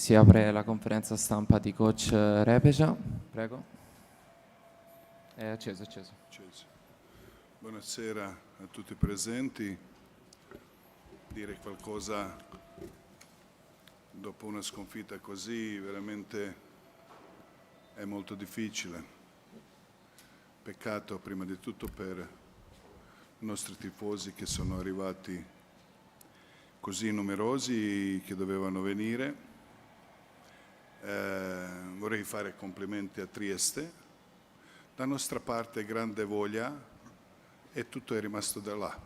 Si apre la conferenza stampa di coach Repecia, prego. È acceso, è acceso. Acceso. Buonasera a tutti i presenti. Dire qualcosa dopo una sconfitta così veramente è molto difficile. Peccato prima di tutto per i nostri tifosi che sono arrivati così numerosi che dovevano venire. Vorrei fare complimenti a Trieste. Da nostra parte grande voglia e tutto è rimasto da là.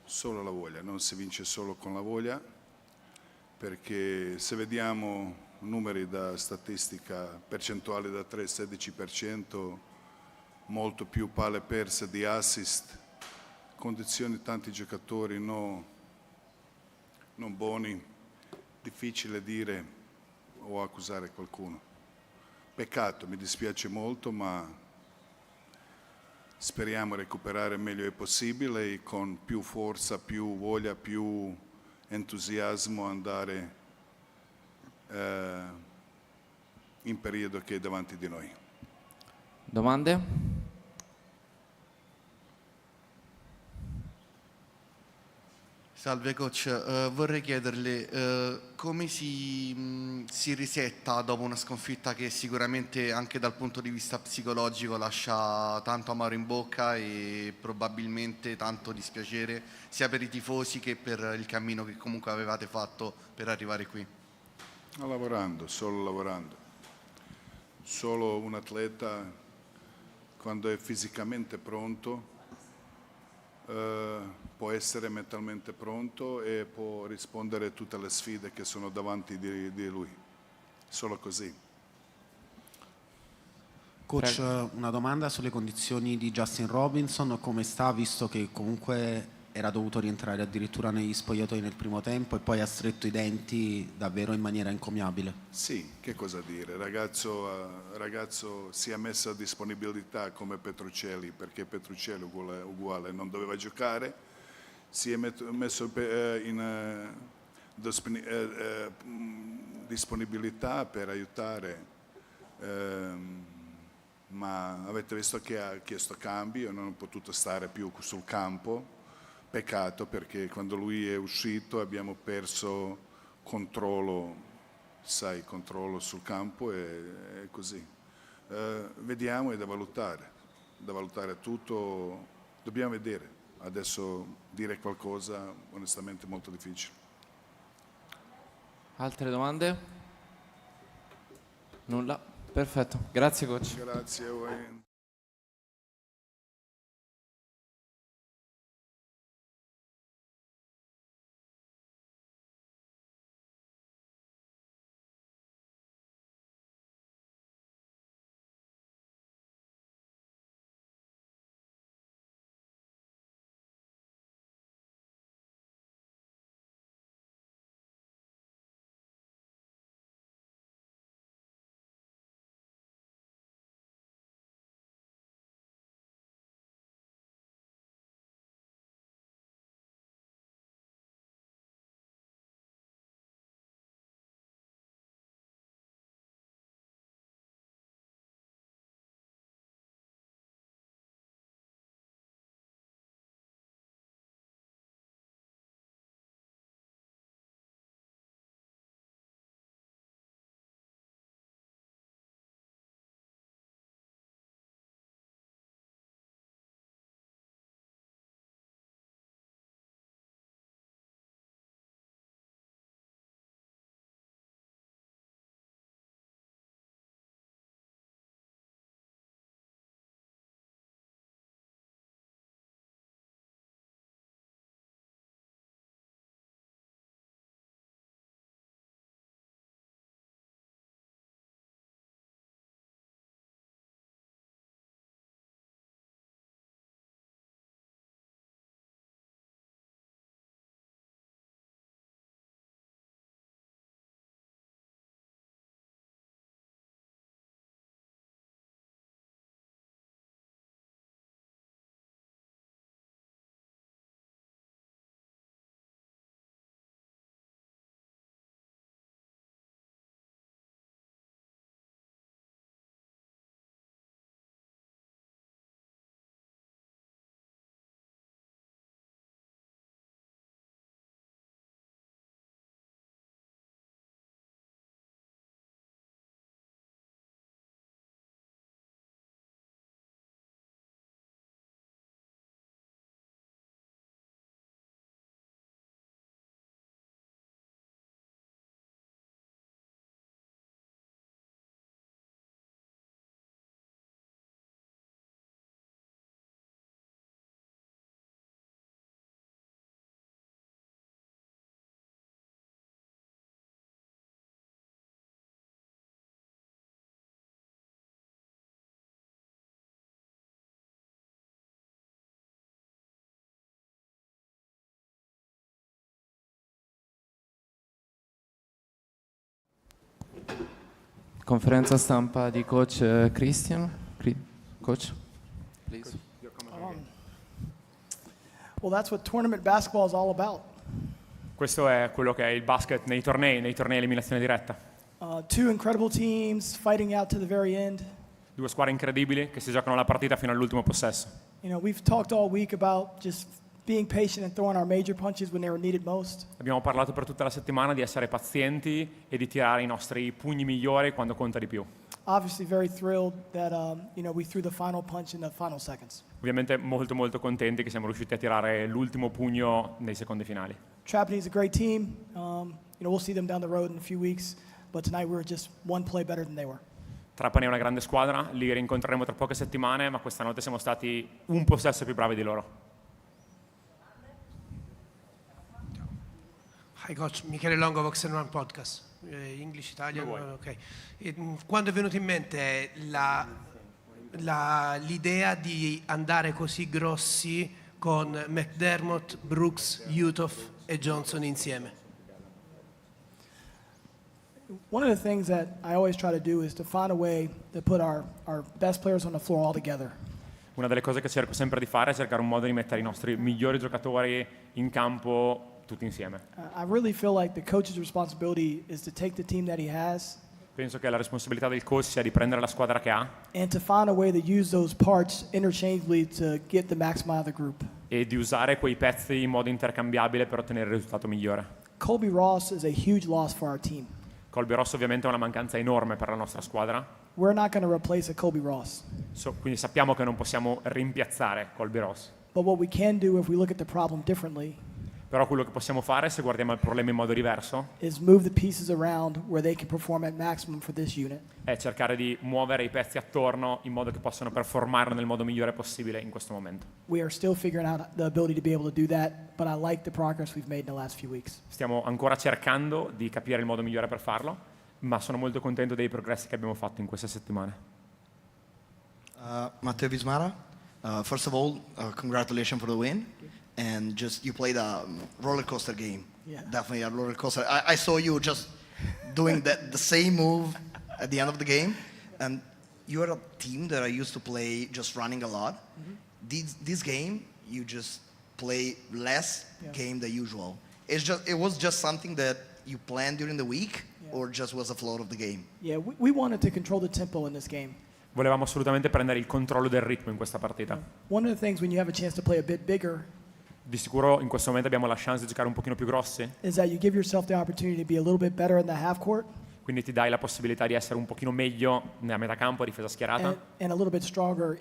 Solo la voglia, non si vince solo con la voglia, perché se vediamo numeri da statistica, percentuali da 3-16%, molto più palle perse di assist, condizioni tanti giocatori non buoni, difficile dire o accusare qualcuno. Peccato, mi dispiace molto, ma speriamo recuperare il meglio possibile e con più forza, più voglia, più entusiasmo andare in periodo che è davanti di noi. Domande? Salve coach, vorrei chiederle come si risetta dopo una sconfitta che sicuramente anche dal punto di vista psicologico lascia tanto amaro in bocca e probabilmente tanto dispiacere sia per i tifosi che per il cammino che comunque avevate fatto per arrivare qui. Lavorando, solo lavorando. Solo un atleta quando è fisicamente pronto può essere mentalmente pronto e può rispondere a tutte le sfide che sono davanti di lui. Solo così. Coach, Prego. una domanda sulle condizioni di Justin Robinson, come sta, visto che comunque era dovuto rientrare addirittura negli spogliatoi nel primo tempo e poi ha stretto i denti davvero in maniera encomiabile? Sì, che cosa dire, ragazzo si è messo a disponibilità come Petruccelli, perché Petruccelli uguale, non doveva giocare, si è messo in disponibilità per aiutare, ma avete visto che ha chiesto cambio, non ha potuto stare più sul campo. Peccato, perché quando lui è uscito abbiamo perso controllo, controllo sul campo e così. Vediamo, è da valutare tutto, dobbiamo vedere. Adesso dire qualcosa onestamente è molto difficile. Altre domande? Nulla? Perfetto, grazie coach. Grazie a voi. Conferenza stampa di coach Christian. Coach, please. Well, that's what tournament basketball is all about. Questo è quello che è il basket nei tornei eliminazione diretta. Two incredible teams fighting out to the very end. Due squadre incredibili che si giocano la partita fino all'ultimo possesso. You know, we've talked all week about just being patient and throwing our major punches when they were needed most. Abbiamo parlato per tutta la settimana di essere pazienti e di tirare i nostri pugni migliori quando conta di più. Obviously very thrilled that we threw the final punch in the final seconds. Ovviamente molto contenti che siamo riusciti a tirare l'ultimo pugno nei secondi finali. Trapani is a great team. We'll see them down the road in a few weeks, but tonight we were just one play better than they were. Trapani è una grande squadra, li rincontreremo tra poche settimane, ma questa notte siamo stati un possesso più bravi di loro. Hi coach, Michele Longo, Vox One Podcast, English, Italian, ok. Quando è venuta in mente l'idea di andare così grossi con McDermott, Brooks, Uthoff e Johnson insieme? One of the things that I always try to do is to find a way to put our best players on the floor all together. Una delle cose che cerco sempre di fare è cercare un modo di mettere i nostri migliori giocatori in campo tutti insieme. I really feel like the coach's responsibility is to take the team that he has Penso che la responsabilità del coach sia di prendere la squadra che ha and to find a way to use those parts interchangeably to get the maximum out of the group. e di usare quei pezzi in modo intercambiabile per ottenere il risultato migliore. Colby Ross is a huge loss for our team. Colby Ross ovviamente è una mancanza enorme per la nostra squadra, We're not going to replace a Colby Ross. quindi sappiamo che non possiamo rimpiazzare Colby Ross. But what we can do if we look at the problem differently Però quello che possiamo fare, se guardiamo il problema in modo diverso, is move the pieces around where they can perform at maximum for this unit. è cercare di muovere i pezzi attorno in modo che possano performare nel modo migliore possibile in questo momento. We are still figuring out the ability to be able to do that, but I like the progress we've made in the last few weeks. Stiamo ancora cercando di capire il modo migliore per farlo, ma sono molto contento dei progressi che abbiamo fatto in queste settimane. Matteo Bismara, first of all, congratulations for the win. And just you played a roller coaster game. Yeah. Definitely a roller coaster. I saw you just doing the same move at the end of the game. And you're a team that I used to play just running a lot. This game, you just play less game than usual. It was just something that you planned during the week, or just was a flow of the game? Yeah, we wanted to control the tempo in this game. Volevamo assolutamente prendere il controllo del ritmo in questa partita. One of the things when you have a chance to play a bit bigger Di sicuro in questo momento abbiamo la chance di giocare un pochino più grossi, is that you give yourself the opportunity to be a little bit better in the half court quindi ti dai la possibilità di essere un pochino meglio nella metà campo, a difesa schierata, and a little bit stronger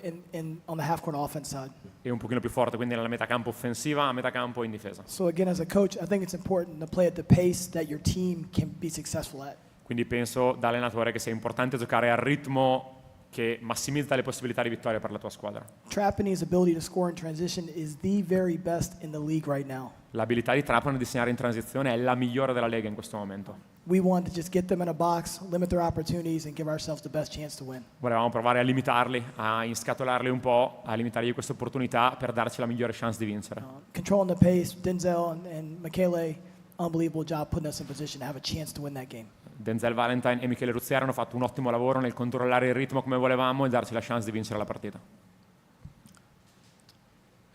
on the half court offense side. e un pochino più forte, quindi nella metà campo offensiva, a metà campo in difesa. So again, as a coach, I think it's important to play at the pace that your team can be successful at. Quindi penso da allenatore che sia importante giocare al ritmo che massimizza le possibilità di vittoria per la tua squadra. Trapani's ability to score in transition is the very best in the league right now. L'abilità di Trapani di segnare in transizione è la migliore della Lega in questo momento. We want to just get them in a box, limit their opportunities, and give ourselves the best chance to win. Volevamo provare a limitarli, a inscatolarli un po', a limitargli questa opportunità per darci la migliore chance di vincere. Controlling the pace, Denzel and Michele, unbelievable job putting us in position to have a chance to win that game. Denzel Valentine e Michele Ruzziera hanno fatto un ottimo lavoro nel controllare il ritmo come volevamo e darci la chance di vincere la partita.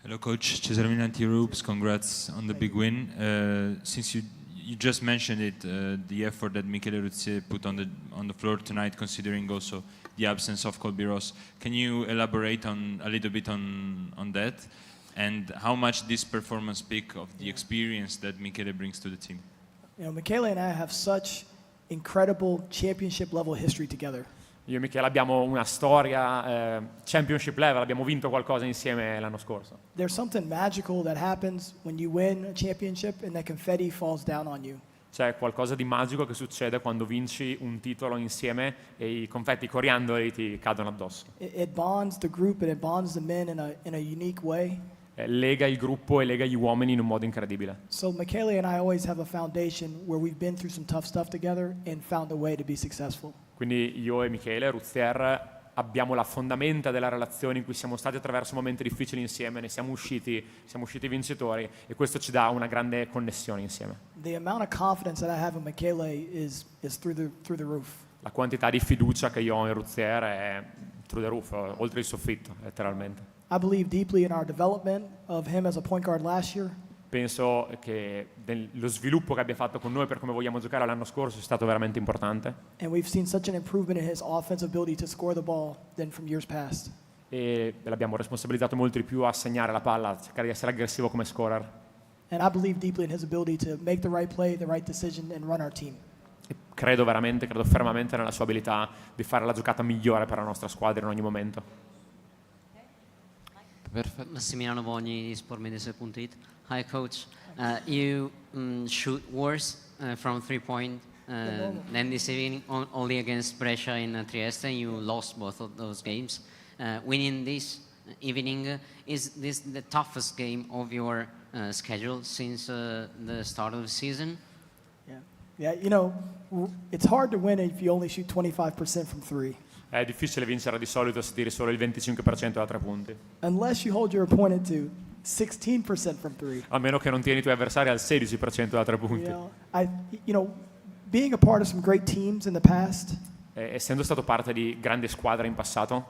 Hello, Coach. Cesare Minanti, Roops. Congrats on the big win. Since you just mentioned it, the effort that Michele Ruzzier put on the floor tonight, considering also the absence of Colby Ross, can you elaborate a little bit on that, and how much this performance speak of the experience that Michele brings to the team? You know, Michele and I have such incredible championship level history together. Io e Michele abbiamo una storia championship level, abbiamo vinto qualcosa insieme l'anno scorso. There's something magical that happens when you win a championship and that confetti falls down on you. C'è qualcosa di magico che succede quando vinci un titolo insieme e i confetti coriandoli ti cadono addosso. It bonds the group and it bonds the men in a unique way. Lega il gruppo e lega gli uomini in un modo incredibile. So Michele and I always have a foundation where we've been through some tough stuff together and found a way to be successful. Quindi io e Michele Ruzzier abbiamo la fondamenta della relazione in cui siamo stati attraverso momenti difficili insieme, ne siamo usciti vincitori e questo ci dà una grande connessione insieme. The amount of confidence that I have in Michele is through the roof. La quantità di fiducia che io ho in Ruzier è through the roof, oltre il soffitto, letteralmente. I believe deeply in our development of him as a point guard last year. Penso che lo sviluppo che abbia fatto con noi per come vogliamo giocare l'anno scorso è stato veramente importante And we've seen such an improvement in his offensive ability to score the ball than from years past. e l'abbiamo responsabilizzato molto di più a segnare la palla, a cercare di essere aggressivo come scorer. And I believe deeply in his ability to make the right play, the right decision, and run our team. E credo fermamente nella sua abilità di fare la giocata migliore per la nostra squadra in ogni momento. Perfetto. Massimiliano Bogni di sportmediaset.it. Hi coach, you shoot worse from 3-point than this evening, only against Brescia in Trieste. You lost both of those games. Winning this evening, is this the toughest game of your schedule since the start of the season? Yeah, you know, it's hard to win if you only shoot 25% from three. È difficile vincere di solito se tiri solo il 25% da 3 punti, Unless you hold your opponent to 16% from three. a meno che non tieni i tuoi avversari al 16% da 3 punti. Being a part of some great teams in the past, Essendo stato parte di grandi squadre in passato,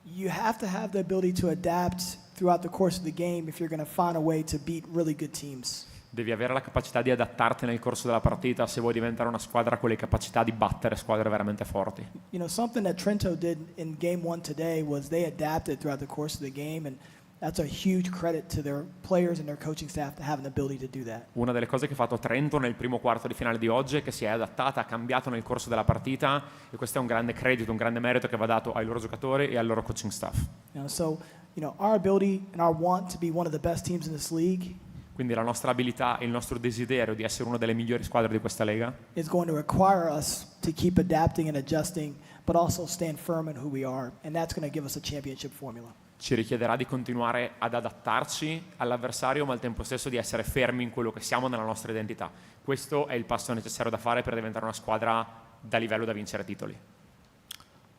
you have to have the ability to adapt throughout the course of the game if you're going to find a way to beat really good teams. devi avere la capacità di adattarti nel corso della partita se vuoi diventare una squadra con le capacità di battere squadre veramente forti. You know, something that Trento did in game one today was they adapted throughout the course of the game, and that's a huge credit to their players and their coaching staff to have an ability to do that. Una delle cose che ha fatto Trento nel primo quarto di finale di oggi è che si è adattata, ha cambiato nel corso della partita e questo è un grande credito, un grande merito che va dato ai loro giocatori e al loro coaching staff. Our ability and our want to be one of the best teams in this league Quindi la nostra abilità e il nostro desiderio di essere una delle migliori squadre di questa lega is going to require us to keep adapting and adjusting, but also stand firm in who we are, and that's going to give us a championship formula. ci richiederà di continuare ad adattarci all'avversario ma al tempo stesso di essere fermi in quello che siamo nella nostra identità. Questo è il passo necessario da fare per diventare una squadra da livello da vincere titoli.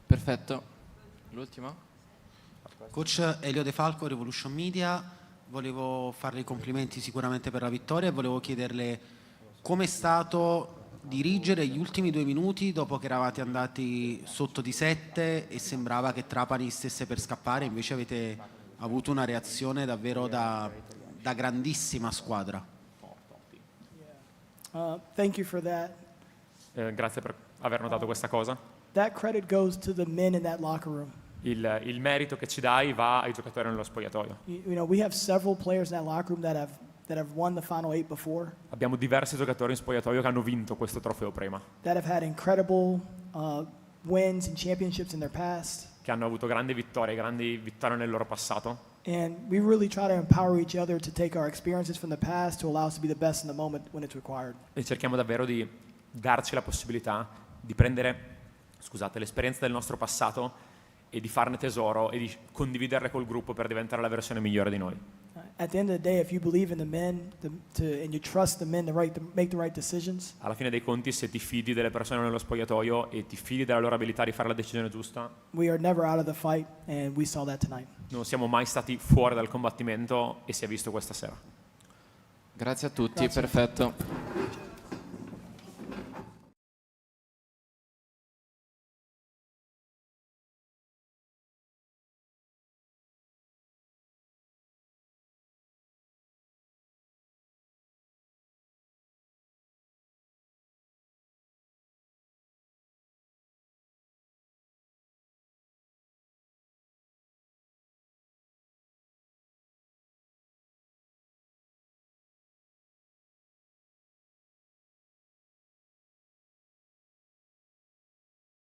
Perfetto. L'ultimo? Coach Elio De Falco, Revolution Media, volevo farle i complimenti sicuramente per la vittoria e volevo chiederle com'è stato dirigere gli ultimi 2 minuti dopo che eravate andati sotto di 7 e sembrava che Trapani stesse per scappare, invece avete avuto una reazione davvero da grandissima squadra. Thank you for that. Grazie per aver notato questa cosa. That credit goes to the men in that locker room. Il merito che ci dai va ai giocatori nello spogliatoio. We have several players in that locker room that have won the Final Eight before, Abbiamo diversi giocatori in spogliatoio che hanno vinto questo trofeo prima, that have had incredible wins and championships in their past. che hanno avuto grandi vittorie nel loro passato. And we really try to empower each other to take our experiences from the past to allow us to be the best in the moment when it's required. E cerchiamo davvero di darci la possibilità di prendere, l'esperienza del nostro passato e di farne tesoro e di condividerle col gruppo per diventare la versione migliore di noi. At the end of the day, if you believe in the men and you trust the men to make the right decisions, Alla fine dei conti, se ti fidi delle persone nello spogliatoio e ti fidi della loro abilità di fare la decisione giusta, we are never out of the fight, and we saw that tonight. non siamo mai stati fuori dal combattimento e si è visto questa sera. Grazie a tutti, Grazie. perfetto.